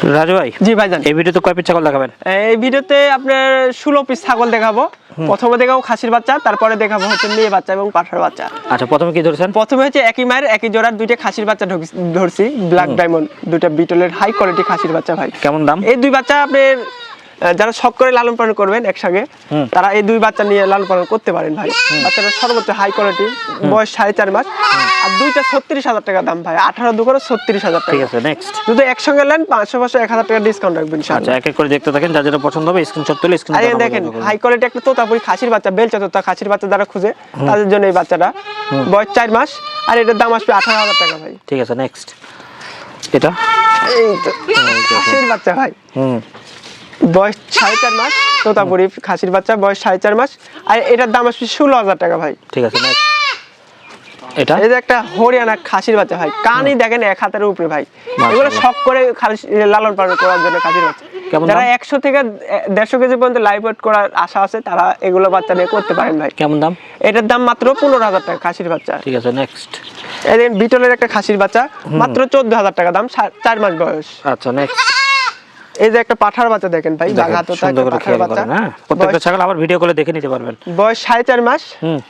রাজু ভাই, জি ভাইজান, এই ভিডিওতে কয় পিস ছাগল দেখাবেন? এই ভিডিওতে আপনার 16 পিস ছাগল দেখাবো। প্রথমে দেখাবো খাসির বাচ্চা, তারপরে দেখাবো হচ্ছে মেয়ে বাচ্চা এবং পাঠার বাচ্চা। আচ্ছা, প্রথমে কি ধরেছেন? প্রথমে হচ্ছে একই মায়ের একই জোড়ার দুইটা খাসির বাচ্চা ধরছি, ব্ল্যাক ডায়মন্ড, দুইটা বিটলের হাই কোয়ালিটি খাসির বাচ্চা ভাই। কেমন দাম? এই দুই বাচ্চা আপনার যারা শখ করে লালন পালন করবেন একসঙ্গে, তারা এই দুই বাচ্চা নিয়ে লালন পালন করতে পারেন ভাই। বাচ্চাটা সর্বোচ্চ হাই কোয়ালিটি, বয়স 4.5 মাস, আর দুইটা 36,000 টাকা দাম ভাই। 18 দুগুলো 36,000 টাকা। ঠিক আছে, নেক্সট। যদি একসঙ্গে নেন 500 1,000 টাকা ডিসকাউন্ট রাখবেন ইনশাআল্লাহ। আচ্ছা, এক এক করে দেখতে থাকেন, যা যেটা পছন্দ হবে স্ক্রিনশট তুলে স্ক্রিনে আরে দেখেন, হাই কোয়ালিটি একটা তোতাপুরি খাসির বাচ্চা, বেলচা তোতা খাসির বাচ্চা যারা খুঁজে তাদের জন্য এই বাচ্চাটা। বয়স 4 মাস, আর এটার দাম আসবে 18,000 টাকা ভাই। ঠিক আছে, নেক্সট। এটা এই তো খাসির বাচ্চা ভাই, বয়স 4.5 মাস, তোতাপুরি খাসির বাচ্চা, বয়স 4.5 মাস, আর এটার দাম আসবে 16,000 টাকা ভাই। ঠিক আছে, নেক্সট। এটা এই যে একটা হরিয়ানা খাসির বাচ্চা ভাই, কানই দেখেন 1 হাতের উপরে ভাই। এগুলো শখ করে লালন পালন করার জন্য খাসির বাচ্চা। যারা 100 থেকে 150 কেজি পর্যন্ত লাইভ ওয়েট করার আশা আছে, তারা এগুলো বাচ্চা নিয়ে করতে পারেন ভাই। কেমন দাম? এটার দাম মাত্র 15,000 টাকা খাসির বাচ্চা। ঠিক আছে, নেক্সট। এই যে বিটলের একটা খাসির বাচ্চা, মাত্র 14,000 টাকা দাম, 4 মাস বয়স। আচ্ছা, নেক্সট। এই যে একটা পাঠার বাচ্চা দেখেন ভাই, বাঘাতোতা একটা পাঠার বাচ্চা। প্রত্যেকটা ছাগল আবার ভিডিও করে দেখে নিতে পারবেন। বয়স 4.5 মাস,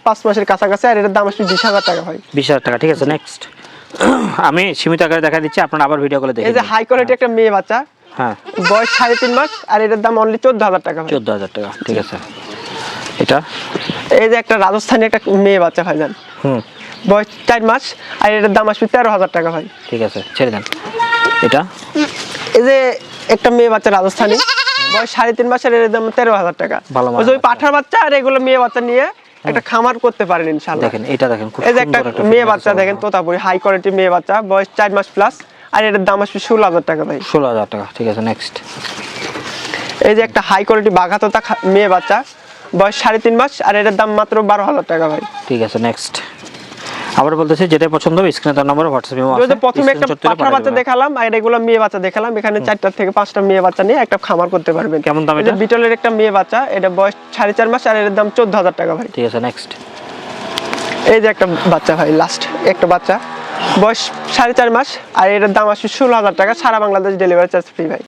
5 মাসের কাছাকাছি, আর এটার দাম আসবে 20,000 টাকা ভাই। 20,000 টাকা। ঠিক আছে, নেক্সট। আমি সীমিত আকারে দেখা দিচ্ছি, আপনারা আবার ভিডিও করে দেখে এই যে হাই কোয়ালিটি একটা মেয়ে বাচ্চা, হ্যাঁ, বয়স 3.5 মাস, আর এটার দাম অনলি 14,000 টাকা ভাই। 14,000 টাকা। ঠিক আছে, এটা এই যে একটা রাজস্থানী একটা মেয়ে বাচ্চা ভাই জান, বয়স 4 মাস, আর এটার দাম আসবে 13,000 টাকা ভাই। ঠিক আছে, ছেড়ে দেন। এটা এই যে একটা মেয়ে বাচ্চা রাজস্থানী, বয়স 3.5 মাস, আর এর দাম 13,000 টাকা। ভালো ওই যে পাঠার বাচ্চা আর এগুলো মেয়ে বাচ্চা নিয়ে একটা খামার করতে পারেন ইনশাআল্লাহ। দেখেন, এটা দেখেন, খুব এই যে একটা সুন্দর একটা মেয়ে বাচ্চা দেখেন, তোতাপুরি হাই কোয়ালিটি মেয়ে বাচ্চা, বয়স 4 মাস প্লাস, আর এটার দাম আসবে 16,000 টাকা ভাই। 16,000 টাকা। ঠিক আছে, নেক্সট। এই যে একটা হাই কোয়ালিটি বাঘাতোতা মেয়ে বাচ্চা, বয়স 3.5 মাস, আর এটার দাম মাত্র 12,000 টাকা ভাই। ঠিক আছে, নেক্সট। আবার বলতেছি, যেটা পছন্দ হবে স্ক্রিনে তার নম্বরে হোয়াটসঅ্যাপে আছে। যদি প্রথমে একটা পাঠার বাচ্চা দেখালাম, আর এগুলো মেয়ে বাচ্চা দেখালাম, এখানে 4টা থেকে 5টা মেয়ে বাচ্চা নিয়ে একটা খামার করতে পারবেন। কেমন দাম এটা? বিটলের একটা মেয়ে বাচ্চা, এটা বয়স 4.5 মাস, আর এর দাম 14,000 টাকা ভাই। ঠিক আছে, নেক্সট। এই যে একটা বাচ্চা ভাই, লাস্ট একটা বাচ্চা, বয়স 4.5 মাস, আর এটার দাম আসবে 16,000 টাকা, সারা বাংলাদেশ ডেলিভারি চার্জ ফ্রি ভাই।